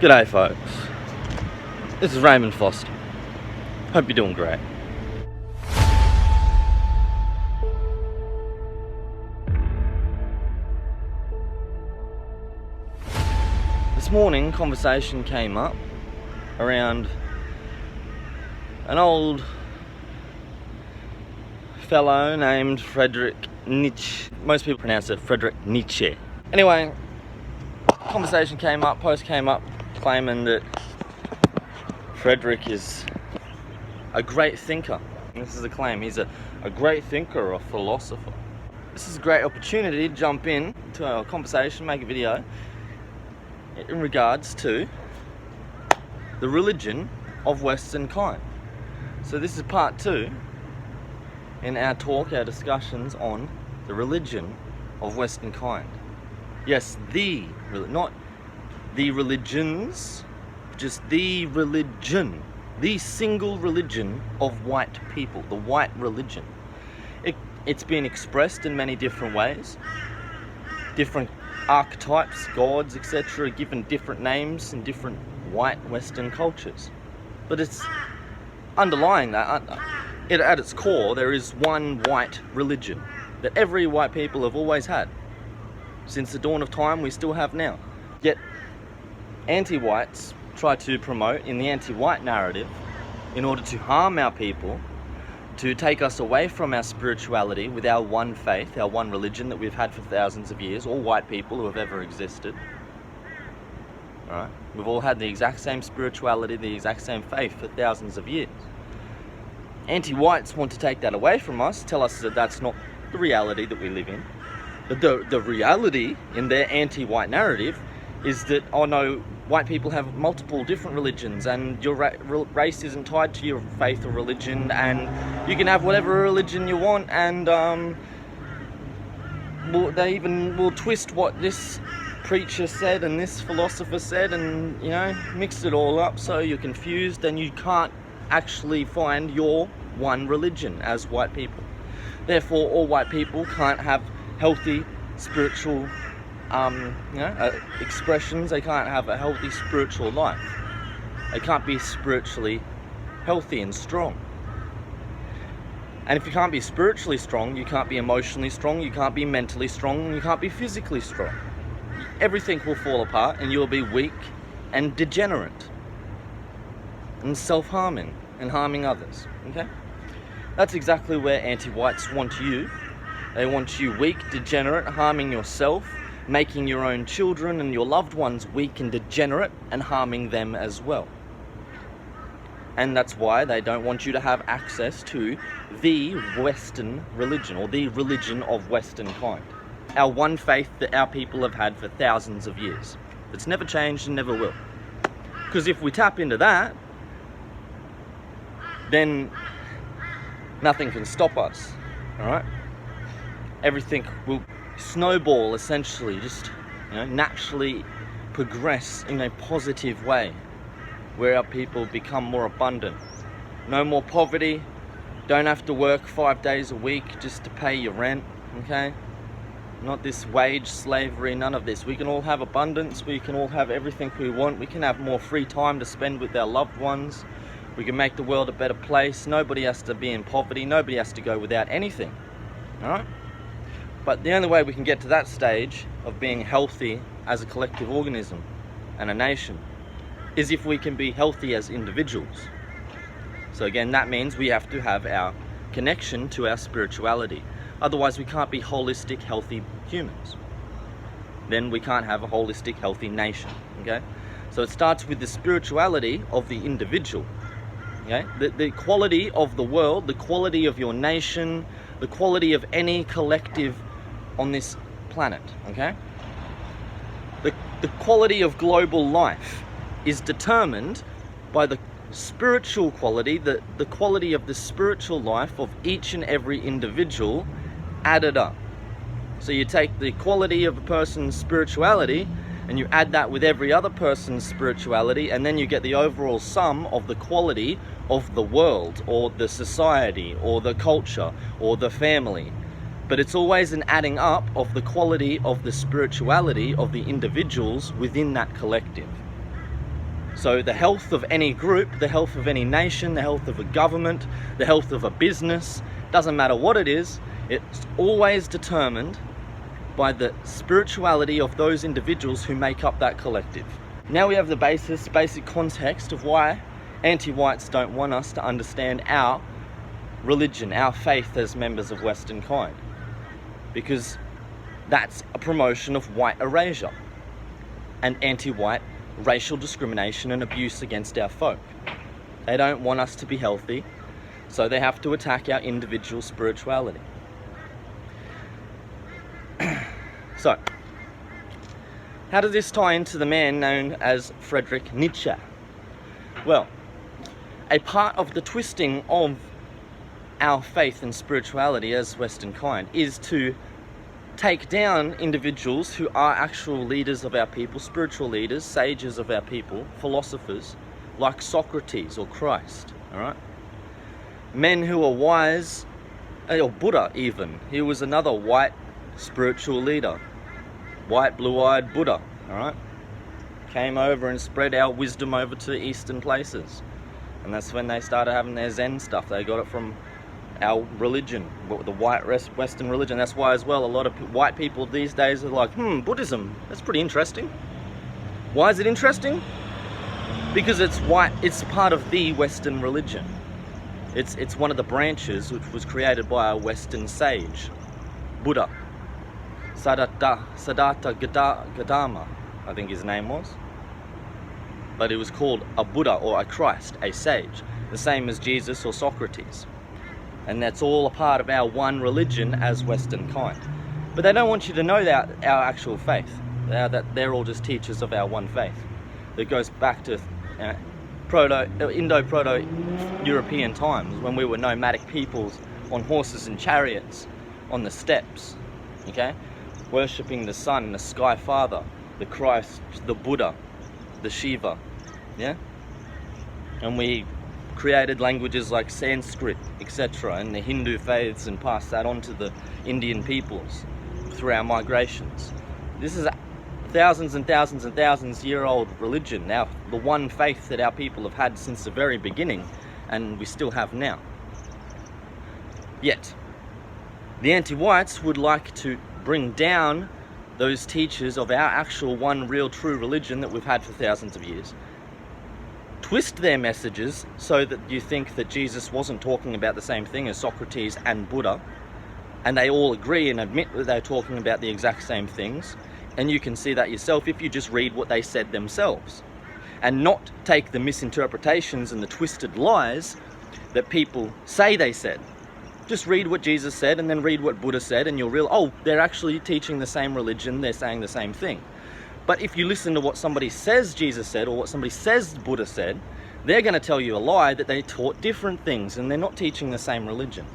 G'day folks, this is Raymond Foster. Hope you're doing great. This morning conversation came up around an old fellow named Friedrich Nietzsche. Most people pronounce it Friedrich Nietzsche. Anyway, conversation came up, post came up claiming that Friedrich is a great thinker. And this is a claim, he's a great thinker or philosopher. This is a great opportunity to jump in to our conversation, make a video in regards to the religion of Western kind. So this is part 2 in our talk, our discussions on the religion of Western kind. Yes, not the religions, just the religion, the single religion of white people, the white religion. It's been expressed in many different ways, different archetypes, gods, etc., given different names in different white Western cultures. But it's underlying that, at its core, there is one white religion that every white people have always had. Since the dawn of time, we still have now. Yet, anti-whites try to promote in the anti-white narrative, in order to harm our people, to take us away from our spirituality with our one faith, our one religion that we've had for thousands of years, all white people who have ever existed. Alright? We've all had the exact same spirituality, the exact same faith for thousands of years. Anti-whites want to take that away from us, tell us that that's not the reality that we live in. But the reality in their anti-white narrative is that, oh no, white people have multiple different religions and your race isn't tied to your faith or religion, and you can have whatever religion you want, and they even will twist what this preacher said and this philosopher said and, you know, mix it all up so you're confused and you can't actually find your one religion as white people. Therefore, all white people can't have healthy spiritual expressions. They can't have a healthy spiritual life. They can't be spiritually healthy and strong. And if you can't be spiritually strong, you can't be emotionally strong, you can't be mentally strong, and you can't be physically strong. Everything will fall apart and you'll be weak and degenerate and self-harming and harming others. Okay? That's exactly where anti-whites want you. They want you weak, degenerate, harming yourself, making your own children and your loved ones weak and degenerate, and harming them as well. And that's why they don't want you to have access to the Western religion, or the religion of Western kind. Our one faith that our people have had for thousands of years. It's never changed and never will. Because if we tap into that, then nothing can stop us, alright? Everything will snowball, essentially, just, you know, naturally progress in a positive way, where our people become more abundant. No more poverty, don't have to work 5 days a week just to pay your rent, okay? Not this wage slavery, none of this. We can all have abundance, we can all have everything we want, we can have more free time to spend with our loved ones, we can make the world a better place, nobody has to be in poverty, nobody has to go without anything, alright? But the only way we can get to that stage of being healthy as a collective organism and a nation is if we can be healthy as individuals. So again, that means we have to have our connection to our spirituality. Otherwise, we can't be holistic, healthy humans. Then we can't have a holistic, healthy nation, okay? So it starts with the spirituality of the individual, okay? The quality of the world, the quality of your nation, the quality of any collective on this planet, okay? The quality of global life is determined by the spiritual quality, the quality of the spiritual life of each and every individual added up. So you take the quality of a person's spirituality and you add that with every other person's spirituality, and then you get the overall sum of the quality of the world, or the society, or the culture, or the family. But it's always an adding up of the quality of the spirituality of the individuals within that collective. So the health of any group, the health of any nation, the health of a government, the health of a business, doesn't matter what it is, it's always determined by the spirituality of those individuals who make up that collective. Now we have the basic context of why anti-whites don't want us to understand our religion, our faith as members of Western kind. Because that's a promotion of white erasure and anti-white racial discrimination and abuse against our folk. They don't want us to be healthy, so they have to attack our individual spirituality. So, how does this tie into the man known as Friedrich Nietzsche? Well, a part of the twisting of our faith and spirituality as Western kind is to take down individuals who are actual leaders of our people, spiritual leaders, sages of our people, philosophers, like Socrates or Christ, all right? Men who are wise, or Buddha even. He was another white spiritual leader. White, blue-eyed Buddha, all right? Came over and spread our wisdom over to Eastern places. And that's when they started having their Zen stuff. They got it from our religion, the white Western religion. That's why as well a lot of white people these days are like, Buddhism, that's pretty interesting. Why is it interesting? Because it's white, it's part of the Western religion. It's one of the branches which was created by a Western sage, Buddha. Siddhartha Gautama, I think his name was. But it was called a Buddha or a Christ, a sage, the same as Jesus or Socrates. And that's all a part of our one religion as Western kind. But they don't want you to know that our actual faith, that they're all just teachers of our one faith. That goes back to Indo-Proto-European times when we were nomadic peoples on horses and chariots on the steppes, okay? Worshipping the sun, the sky father, the Christ, the Buddha, the Shiva, yeah? And we created languages like Sanskrit, etc., and the Hindu faiths, and passed that on to the Indian peoples through our migrations. This is a thousands and thousands and thousands year old religion, now the one faith that our people have had since the very beginning, and we still have now. Yet, the anti-whites would like to bring down those teachers of our actual one real true religion that we've had for thousands of years, twist their messages so that you think that Jesus wasn't talking about the same thing as Socrates and Buddha, and they all agree and admit that they're talking about the exact same things, and you can see that yourself if you just read what they said themselves, and not take the misinterpretations and the twisted lies that people say they said. Just read what Jesus said and then read what Buddha said, and you'll realize, oh, they're actually teaching the same religion, they're saying the same thing. But if you listen to what somebody says Jesus said or what somebody says Buddha said, they're going to tell you a lie that they taught different things and they're not teaching the same religion.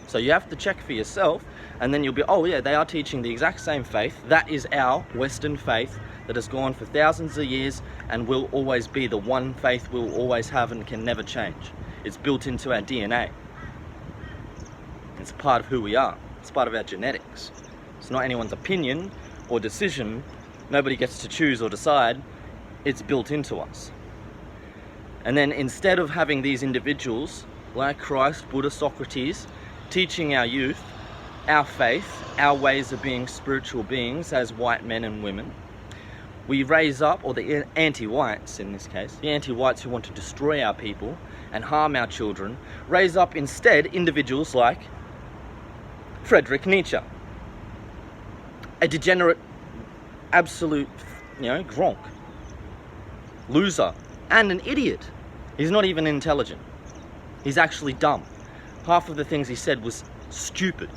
So you have to check for yourself, and then you'll be, oh yeah, they are teaching the exact same faith. That is our Western faith that has gone for thousands of years and will always be the one faith we'll always have and can never change. It's built into our DNA. It's part of who we are. It's part of our genetics. It's not anyone's opinion or decision. Nobody gets to choose or decide. It's built into us. And then instead of having these individuals like Christ, Buddha, Socrates, teaching our youth our faith, our ways of being spiritual beings as white men and women, we raise up, or the anti-whites in this case, the anti-whites who want to destroy our people and harm our children, raise up instead individuals like Friedrich Nietzsche, a degenerate, absolute, gronk, loser, and an idiot. He's not even intelligent. He's actually dumb. Half of the things he said was stupid,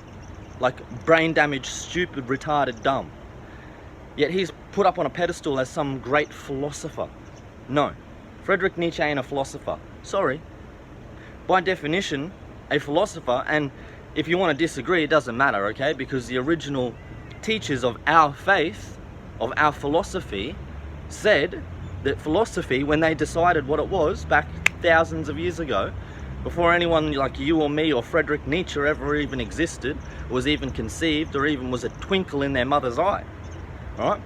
like brain damaged, stupid, retarded, dumb. Yet he's put up on a pedestal as some great philosopher. No, Friedrich Nietzsche ain't a philosopher. Sorry. By definition, a philosopher, and if you want to disagree, it doesn't matter, okay? Because the original teachers of our faith, of our philosophy, said that philosophy, when they decided what it was back thousands of years ago, before anyone like you or me or Friedrich Nietzsche ever even existed, was even conceived, or even was a twinkle in their mother's eye, all right?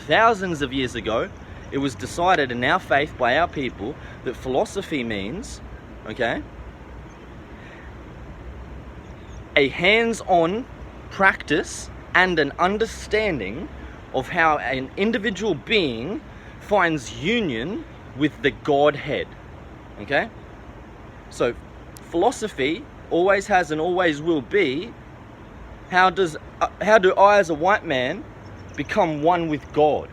Thousands of years ago, it was decided in our faith by our people that philosophy means, okay, a hands-on practice and an understanding of how an individual being finds union with the Godhead, okay? So philosophy always has and always will be, how do I as a white man become one with God?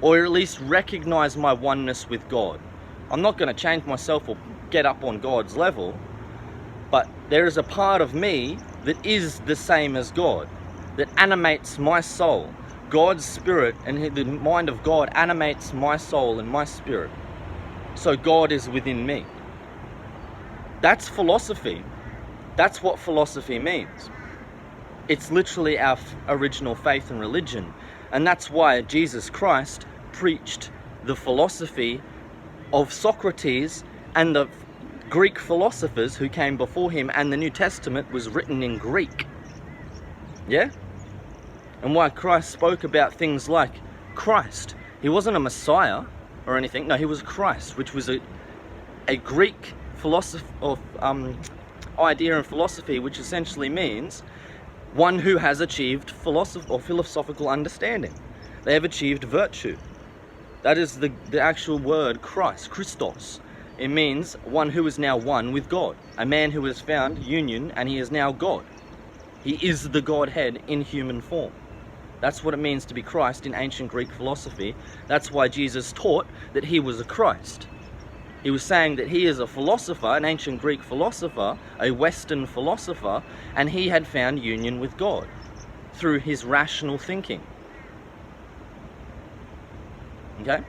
Or at least recognize my oneness with God. I'm not going to change myself or get up on God's level, but there is a part of me that is the same as God, that animates my soul. God's spirit and the mind of God animates my soul and my spirit. So God is within me. That's philosophy. That's what philosophy means. It's literally our original faith and religion. And that's why Jesus Christ preached the philosophy of Socrates and the Greek philosophers who came before him, and the New Testament was written in Greek. Yeah? And why Christ spoke about things like Christ. He wasn't a Messiah or anything. No, he was Christ, which was a Greek philosophy of idea and philosophy, which essentially means one who has achieved philosophical understanding. They have achieved virtue. That is the actual word Christ, Christos. It means one who is now one with God. A man who has found union and he is now God. He is the Godhead in human form. That's what it means to be Christ in ancient Greek philosophy. That's why Jesus taught that he was a Christ. He was saying that he is a philosopher, an ancient Greek philosopher, a Western philosopher, and he had found union with God through his rational thinking. Okay?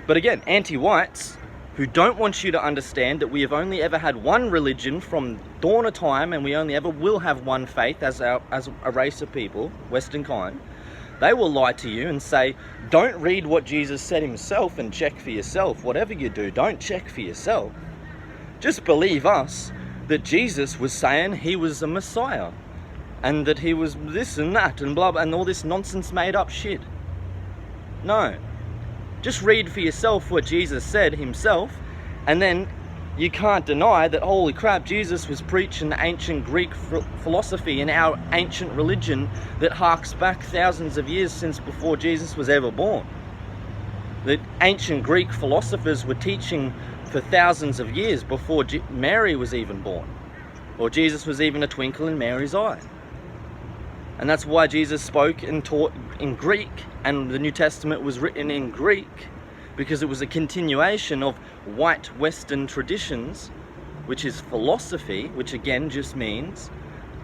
But again, anti-whites who don't want you to understand that we have only ever had one religion from dawn of time, and we only ever will have one faith as a race of people, Western kind, they will lie to you and say, don't read what Jesus said himself and check for yourself. Whatever you do, don't check for yourself. Just believe us that Jesus was saying he was a Messiah and that he was this and that and blah, blah, and all this nonsense made up shit. No. Just read for yourself what Jesus said himself, and then you can't deny that, holy crap, Jesus was preaching the ancient Greek philosophy in our ancient religion that harks back thousands of years since before Jesus was ever born. The ancient Greek philosophers were teaching for thousands of years before Mary was even born, or Jesus was even a twinkle in Mary's eye. And that's why Jesus spoke and taught in Greek, and the New Testament was written in Greek, because it was a continuation of white Western traditions, which is philosophy, which again just means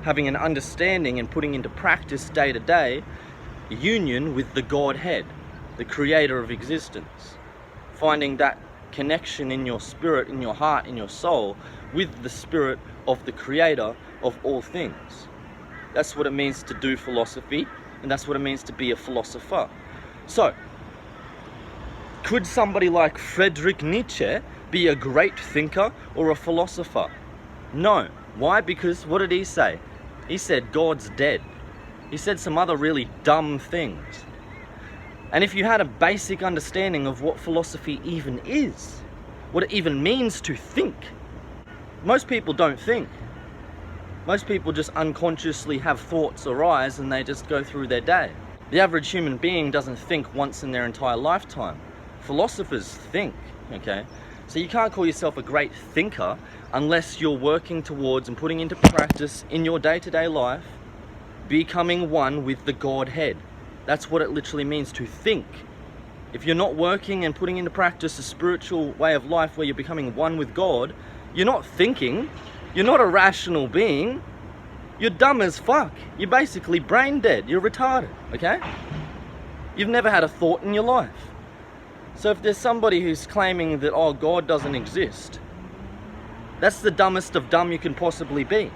having an understanding and putting into practice day to day union with the Godhead, the creator of existence. Finding that connection in your spirit, in your heart, in your soul, with the spirit of the creator of all things. That's what it means to do philosophy, and that's what it means to be a philosopher. So, could somebody like Friedrich Nietzsche be a great thinker or a philosopher? No. Why? Because what did he say? He said God's dead. He said some other really dumb things. And if you had a basic understanding of what philosophy even is, what it even means to think, most people don't think. Most people just unconsciously have thoughts arise and they just go through their day. The average human being doesn't think once in their entire lifetime. Philosophers think, okay? So you can't call yourself a great thinker unless you're working towards and putting into practice in your day-to-day life, becoming one with the Godhead. That's what it literally means to think. If you're not working and putting into practice a spiritual way of life where you're becoming one with God, you're not thinking. You're not a rational being. You're dumb as fuck. You're basically brain dead. You're retarded, okay? You've never had a thought in your life. So if there's somebody who's claiming that, oh, God doesn't exist, that's the dumbest of dumb you can possibly be.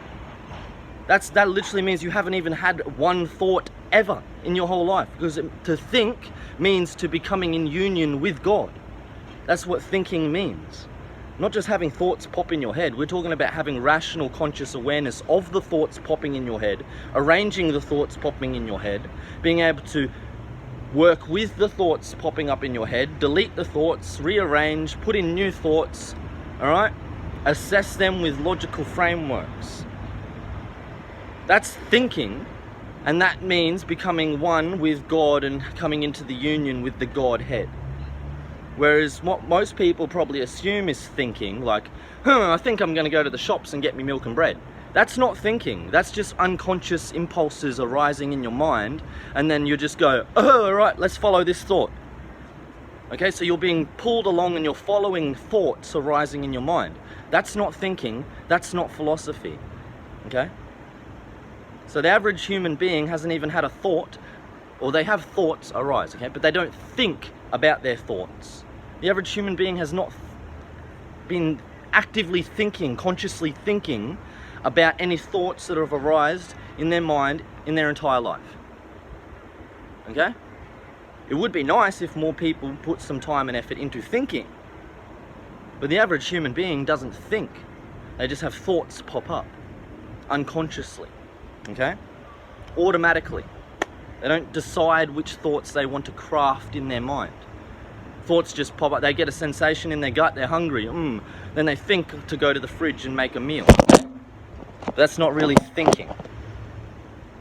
That literally means you haven't even had one thought ever in your whole life, because to think means to becoming in union with God. That's what thinking means. Not just having thoughts pop in your head. We're talking about having rational conscious awareness of the thoughts popping in your head, arranging the thoughts popping in your head, being able to work with the thoughts popping up in your head, delete the thoughts, rearrange, put in new thoughts, all right? Assess them with logical frameworks. That's thinking, and that means becoming one with God and coming into the union with the Godhead. Whereas what most people probably assume is thinking, like, I think I'm going to go to the shops and get me milk and bread. That's not thinking. That's just unconscious impulses arising in your mind, and then you just go, oh, all right, let's follow this thought. Okay, so you're being pulled along and you're following thoughts arising in your mind. That's not thinking. That's not philosophy. Okay? So the average human being hasn't even had a thought, or they have thoughts arise, okay, but they don't think about their thoughts. The average human being has not been actively thinking, consciously thinking about any thoughts that have arisen in their mind in their entire life. Okay? It would be nice if more people put some time and effort into thinking. But the average human being doesn't think. They just have thoughts pop up unconsciously. Okay? Automatically. They don't decide which thoughts they want to craft in their mind. Thoughts just pop up. They get a sensation in their gut. They're hungry. Then they think to go to the fridge and make a meal. But that's not really thinking.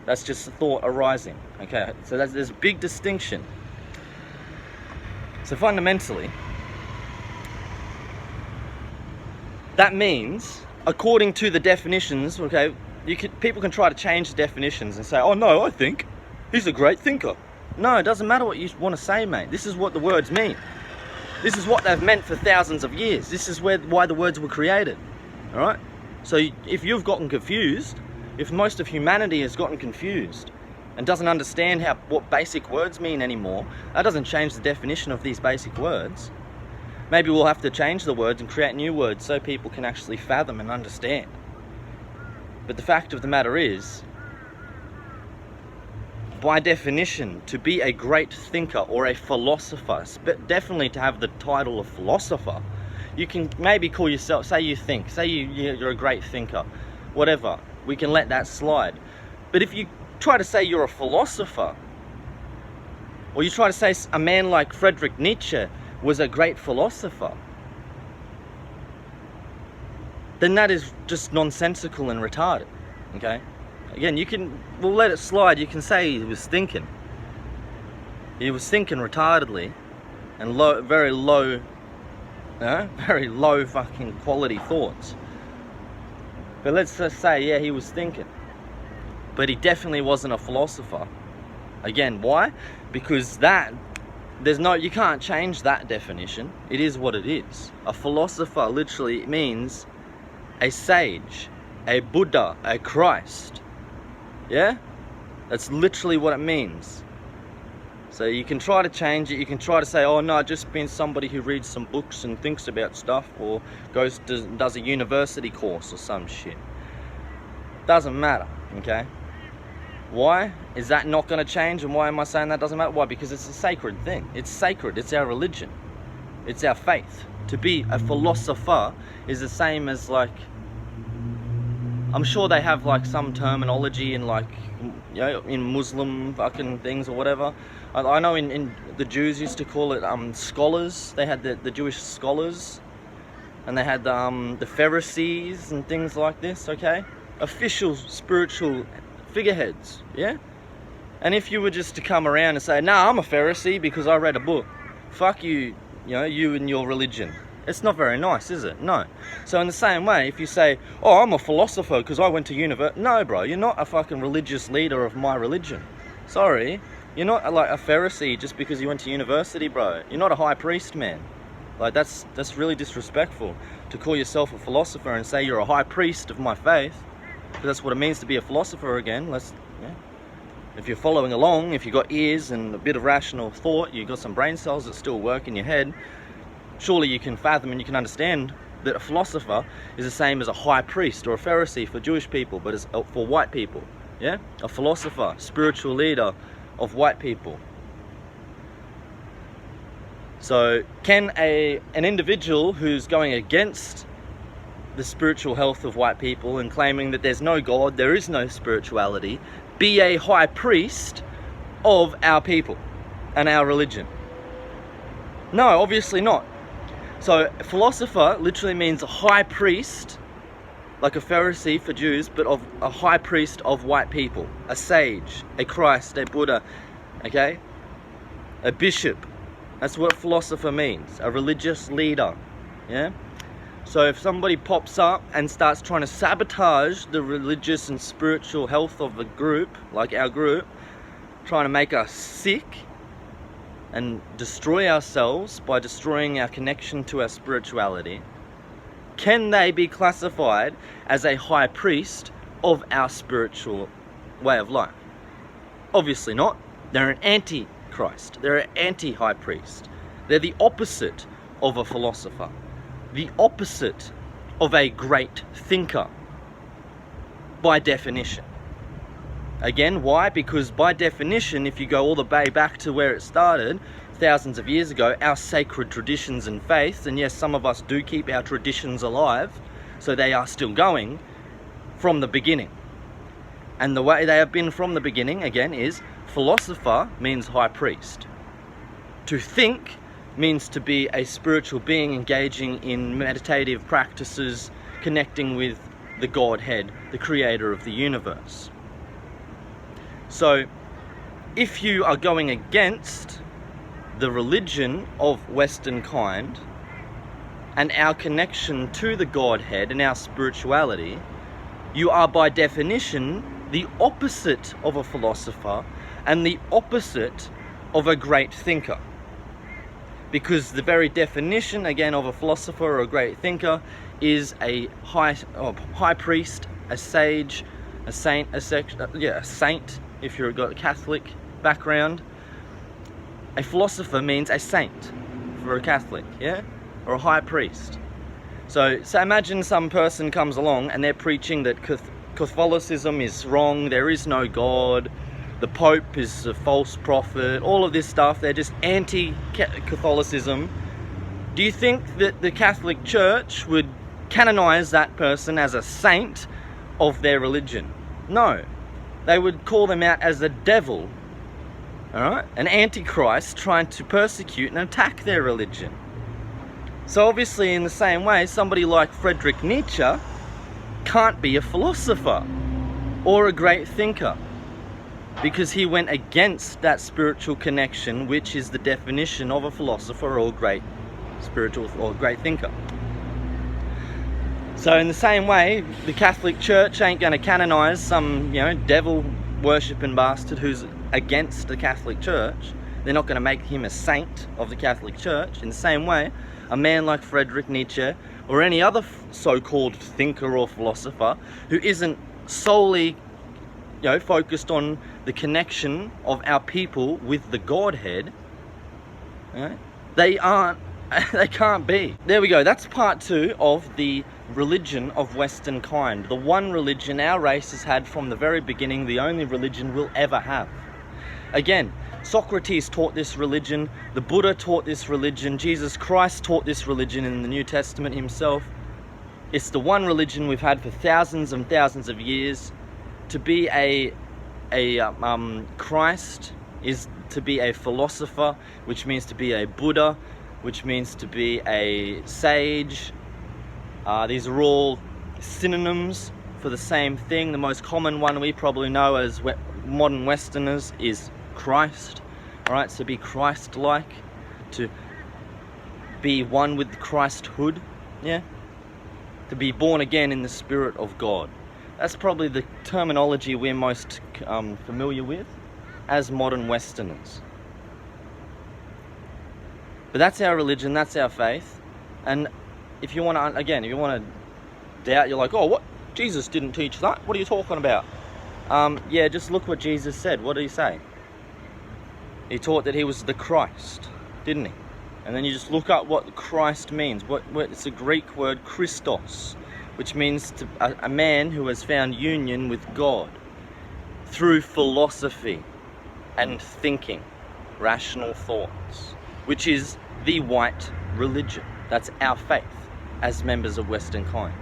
That's just a thought arising. Okay? So there's a big distinction. So fundamentally, that means, according to the definitions, okay, people can try to change the definitions and say, oh no, I think he's a great thinker. No, it doesn't matter what you want to say, mate. This is what the words mean. This is what they've meant for thousands of years. This is why the words were created. All right? So if you've gotten confused, if most of humanity has gotten confused and doesn't understand what basic words mean anymore, that doesn't change the definition of these basic words. Maybe we'll have to change the words and create new words so people can actually fathom and understand. But the fact of the matter is, by definition, to be a great thinker or a philosopher, but definitely to have the title of philosopher, you can maybe call yourself, say you think, say you're a great thinker, whatever, we can let that slide. But if you try to say you're a philosopher, or you try to say a man like Friedrich Nietzsche was a great philosopher, then that is just nonsensical and retarded, okay? Again, we'll let it slide. You can say he was thinking. He was thinking retardedly and very low fucking quality thoughts. But let's just say, yeah, he was thinking. But he definitely wasn't a philosopher. Again, why? Because you can't change that definition. It is what it is. A philosopher literally means a sage, a Buddha, a Christ. Yeah? That's literally what it means. So you can try to change it. You can try to say, oh no, it just means somebody who reads some books and thinks about stuff, or does a university course or some shit. Doesn't matter, okay? Why? Is that not going to change? And why am I saying that doesn't matter? Why? Because it's a sacred thing. It's sacred. It's our religion. It's our faith. To be a philosopher is the same as, like, I'm sure they have like some terminology in, like, you know, in Muslim fucking things or whatever. I know in the Jews used to call it scholars. They had the Jewish scholars, and they had the Pharisees and things like this. Okay, official spiritual figureheads. Yeah, and if you were just to come around and say, "Nah, I'm a Pharisee because I read a book," fuck you. You know, you and your religion. It's not very nice, is it? No. So in the same way, if you say, oh, I'm a philosopher because I went to university. No, bro, you're not a fucking religious leader of my religion. Sorry. You're not like a Pharisee just because you went to university, bro. You're not a high priest, man. Like, that's really disrespectful to call yourself a philosopher and say you're a high priest of my faith. Because that's what it means to be a philosopher again. If you're following along, if you've got ears and a bit of rational thought, you've got some brain cells that still work in your head, surely you can fathom and you can understand that a philosopher is the same as a high priest or a Pharisee for Jewish people, but it's for white people. Yeah? A philosopher, spiritual leader of white people. So can an individual who's going against the spiritual health of white people and claiming that there's no God, there is no spirituality, be a high priest of our people? and our religion? No, obviously not. So philosopher literally means a high priest, like a Pharisee for Jews, but of a high priest of white people, a sage, a Christ, a Buddha, okay? A bishop. That's what philosopher means, a religious leader, yeah? So if somebody pops up and starts trying to sabotage the religious and spiritual health of a group, like our group, trying to make us sick and destroy ourselves by destroying our connection to our spirituality, can they be classified as a high priest of our spiritual way of life? Obviously not. They're an anti-Christ. They're an anti-high priest. They're the opposite of a philosopher. The opposite of a great thinker, by definition. Again, why? Because by definition, if you go all the way back to where it started, thousands of years ago, our sacred traditions and faiths, and yes, some of us do keep our traditions alive, so they are still going from the beginning. And the way they have been from the beginning, again, is philosopher means high priest. To think means to be a spiritual being engaging in meditative practices, connecting with the Godhead, the creator of the universe. So, if you are going against the religion of Western kind and our connection to the Godhead and our spirituality, you are by definition the opposite of a philosopher and the opposite of a great thinker. Because the very definition, again, of a philosopher or a great thinker is a high priest, a sage, a saint, a saint if you've got a Catholic background. A philosopher means a saint for a Catholic, yeah? Or a high priest. So imagine some person comes along and they're preaching that Catholicism is wrong, there is no God, the Pope is a false prophet, all of this stuff. They're just anti-Catholicism. Do you think that the Catholic Church would canonize that person as a saint of their religion? No. They would call them out as a devil, all right? An antichrist trying to persecute and attack their religion. So obviously, in the same way, somebody like Friedrich Nietzsche can't be a philosopher or a great thinker, because he went against that spiritual connection, which is the definition of a philosopher or great spiritual or great thinker. So in the same way, the Catholic Church ain't going to canonize some, devil worshipping bastard who's against the Catholic Church. They're not going to make him a saint of the Catholic Church. In the same way, a man like Friedrich Nietzsche or any other so-called thinker or philosopher who isn't solely focused on the connection of our people with the Godhead, they can't be. There we go. That's part 2 of the religion of Western kind. The one religion our race has had from the very beginning, the only religion we'll ever have. Again, Socrates taught this religion, the Buddha taught this religion, Jesus Christ taught this religion in the New Testament himself. It's the one religion we've had for thousands and thousands of years. To be a Christ is to be a philosopher, which means to be a Buddha, which means to be a sage. These are all synonyms for the same thing. The most common one we probably know as modern Westerners is Christ. Alright, so be Christ-like, to be one with Christhood, yeah? To be born again in the Spirit of God. That's probably the terminology we're most familiar with as modern Westerners. But that's our religion, that's our faith. And if you want to doubt, you're like, oh, what? Jesus didn't teach that. What are you talking about? Yeah, just look what Jesus said. What did he say? He taught that he was the Christ, didn't he? And then you just look up what Christ means. It's a Greek word, Christos, which means a man who has found union with God through philosophy and thinking, rational thoughts, which is the white religion. That's our faith as members of Western kind.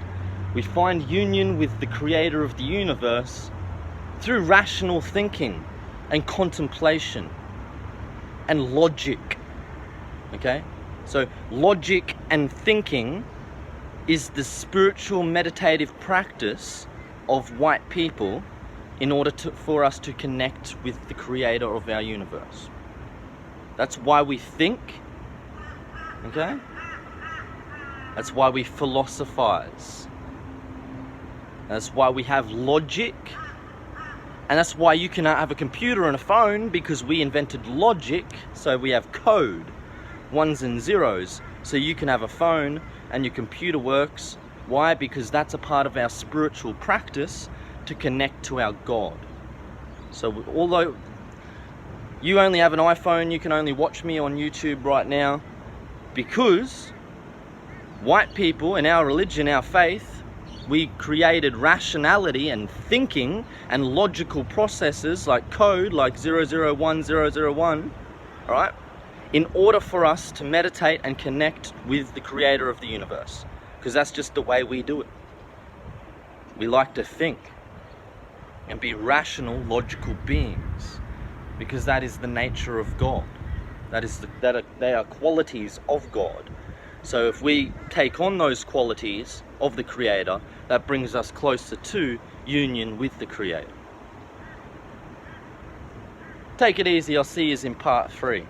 We find union with the creator of the universe through rational thinking and contemplation. and logic. Okay? So logic and thinking is the spiritual meditative practice of white people in order for us to connect with the creator of our universe. That's why we think, okay? That's why we philosophize. That's why we have logic. And that's why you cannot have a computer and a phone, because we invented logic, so we have code, ones and zeros. So you can have a phone and your computer works. Why? Because that's a part of our spiritual practice to connect to our God. So although you only have an iPhone, you can only watch me on YouTube right now, because white people in our religion, our faith, we created rationality and thinking and logical processes like code, like 001001, all right, in order for us to meditate and connect with the creator of the universe, because that's just the way we do it. We like to think and be rational, logical beings, because that is the nature of God. They are qualities of God. So if we take on those qualities of the Creator, that brings us closer to union with the Creator. Take it easy. I'll see you in part 3.